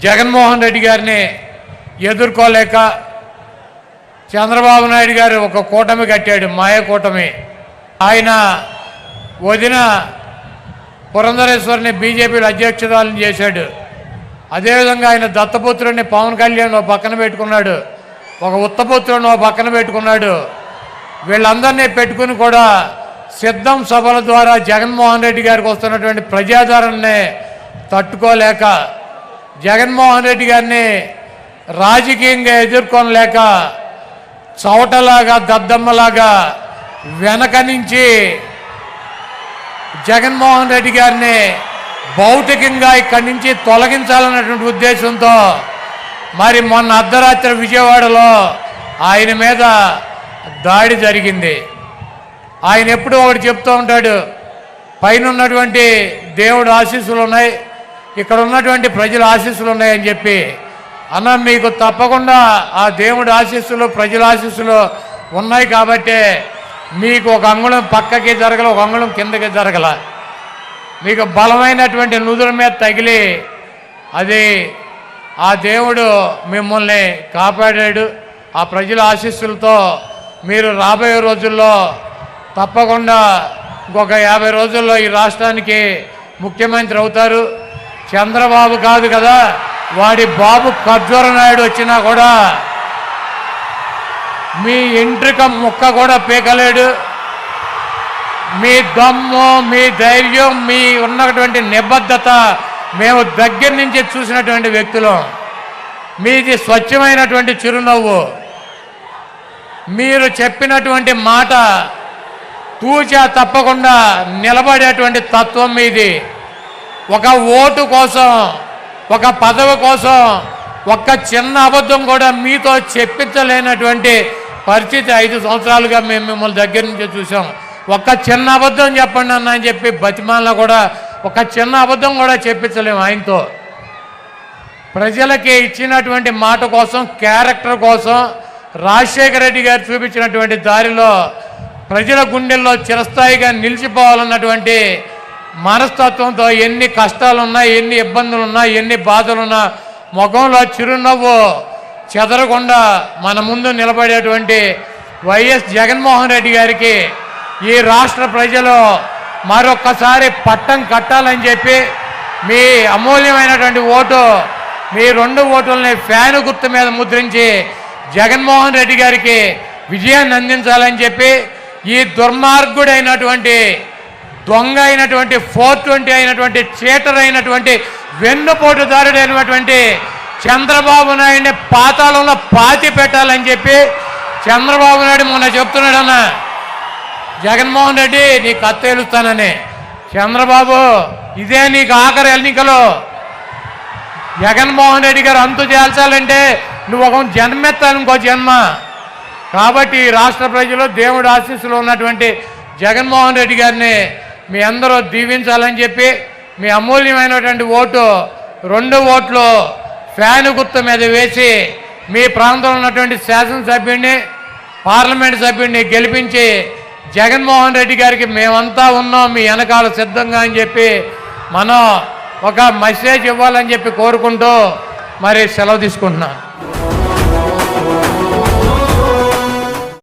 జగన్మోహన్ రెడ్డి గారిని ఎదుర్కోలేక చంద్రబాబు నాయుడు గారు ఒక కూటమి కట్టాడు, మాయ కూటమి. ఆయన వదిన పురంధరేశ్వరిని బీజేపీలో అధ్యక్షురాలను చేశాడు. అదేవిధంగా ఆయన దత్తపుత్రుడిని పవన్ కళ్యాణ్ ఓ పక్కన పెట్టుకున్నాడు, ఒక ఉత్తపుత్రుడిని ఓ పక్కన పెట్టుకున్నాడు. వీళ్ళందరినీ పెట్టుకుని కూడా సిద్ధం సభల ద్వారా జగన్మోహన్ రెడ్డి గారికి వస్తున్నటువంటి ప్రజాదరణని తట్టుకోలేక, జగన్మోహన్ రెడ్డి గారిని రాజకీయంగా ఎదుర్కొనలేక చవటలాగా దద్దమ్మలాగా వెనక నుంచి జగన్మోహన్ రెడ్డి గారిని భౌతికంగా ఇక్కడి నుంచి తొలగించాలన్నటువంటి ఉద్దేశంతో మరి మొన్న అర్ధరాత్రి విజయవాడలో ఆయన మీద దాడి జరిగింది. ఆయన ఎప్పుడూ ఒకటి చెప్తూ ఉంటాడు, పైన ఉన్నటువంటి దేవుడు ఆశీస్సులు ఉన్నాయి, ఇక్కడ ఉన్నటువంటి ప్రజల ఆశీస్సులు ఉన్నాయని చెప్పి. అన్న, మీకు తప్పకుండా ఆ దేవుడి ఆశీస్సులు ప్రజల ఆశీస్సులు ఉన్నాయి కాబట్టి మీకు ఒక అంగుళం పక్కకి జరగల, ఒక అంగుళం కిందకి జరగల. మీకు బలమైనటువంటి నుదుల మీద తగిలి అది ఆ దేవుడు మిమ్మల్ని కాపాడాడు. ఆ ప్రజల ఆశీస్సులతో మీరు రాబోయే రోజుల్లో తప్పకుండా ఇంకొక 50 రోజుల్లో ఈ రాష్ట్రానికి ముఖ్యమంత్రి అవుతారు. చంద్రబాబు కాదు కదా, వాడి బాబు ఖర్జూర నాయుడు వచ్చినా కూడా మీ ఎంట్రిక ముక్క కూడా పీకలేడు. మీ దమ్ము, మీ ధైర్యం, మీ ఉన్నటువంటి నిబద్ధత మేము దగ్గర నుంచి చూసినటువంటి వ్యక్తులం. మీది స్వచ్ఛమైనటువంటి చిరునవ్వు. మీరు చెప్పినటువంటి మాట తూచా తప్పకుండా నిలబడేటువంటి తత్వం మీది. ఒక ఓటు కోసం, ఒక పదవి కోసం ఒక్క చిన్న అబద్ధం కూడా మీతో చెప్పించలేనటువంటి పరిస్థితి 5 సంవత్సరాలుగా మేము మిమ్మల్ని దగ్గర నుంచి చూసాం. ఒక్క చిన్న అబద్ధం చెప్పండి అన్న అని చెప్పి బతిమాలలో కూడా ఒక చిన్న అబద్ధం కూడా చెప్పించలేము ఆయనతో. ప్రజలకి ఇచ్చినటువంటి మాట కోసం, క్యారెక్టర్ కోసం రాజశేఖర రెడ్డి గారు చూపించినటువంటి దారిలో ప్రజల గుండెల్లో చిరస్థాయిగా నిలిచిపోవాలన్నటువంటి మనస్తత్వంతో ఎన్ని కష్టాలున్నా, ఎన్ని ఇబ్బందులున్నా, ఎన్ని బాధలున్నా ముఖంలో చిరునవ్వు చెదరకుండా మన ముందు నిలబడేటువంటి వైఎస్ జగన్మోహన్ రెడ్డి గారికి ఈ రాష్ట్ర ప్రజలు మరొక్కసారి పట్టం కట్టాలని చెప్పి మీ అమూల్యమైనటువంటి ఓటు, మీ 2 ఓటుల్ని ఫ్యాను గుర్తు మీద ముద్రించి జగన్మోహన్ రెడ్డి గారికి విజయాన్ని అందించాలని చెప్పి ఈ దుర్మార్గుడైనటువంటి, దొంగ అయినటువంటి, 420 అయినటువంటి, చీటర్ అయినటువంటి, వెన్నుపోటుదారుడైనటువంటి చంద్రబాబు నాయుడిని పాతాళంలో పాతి పెట్టాలని చెప్పి చంద్రబాబు నాయుడు మొన్న చెప్తున్నాడన్న, జగన్మోహన్ రెడ్డి నీ కత్తి ఏలుస్తానని. చంద్రబాబు, ఇదే నీకు ఆఖరి ఎన్నికలు. జగన్మోహన్ రెడ్డి గారు అంతు చేల్చాలంటే నువ్వు ఒక జన్మెత్తాను, ఇంకో జన్మ. కాబట్టి రాష్ట్ర ప్రజలు దేవుడి ఆశీస్సులు ఉన్నటువంటి జగన్మోహన్ రెడ్డి గారిని మీ అందరూ దీవించాలని చెప్పి మీ అమూల్యమైనటువంటి ఓటు, 2 ఓట్లు ఫ్యాను గుర్తు మీద వేసి మీ ప్రాంతంలో ఉన్నటువంటి శాసనసభ్యుడిని, పార్లమెంట్ సభ్యుడిని గెలిపించి జగన్మోహన్ రెడ్డి గారికి మేమంతా ఉన్నాం మీ వెనకాల సిద్ధంగా అని చెప్పి మనం ఒక మెసేజ్ ఇవ్వాలని చెప్పి కోరుకుంటూ మరి సెలవు తీసుకుంటున్నాను.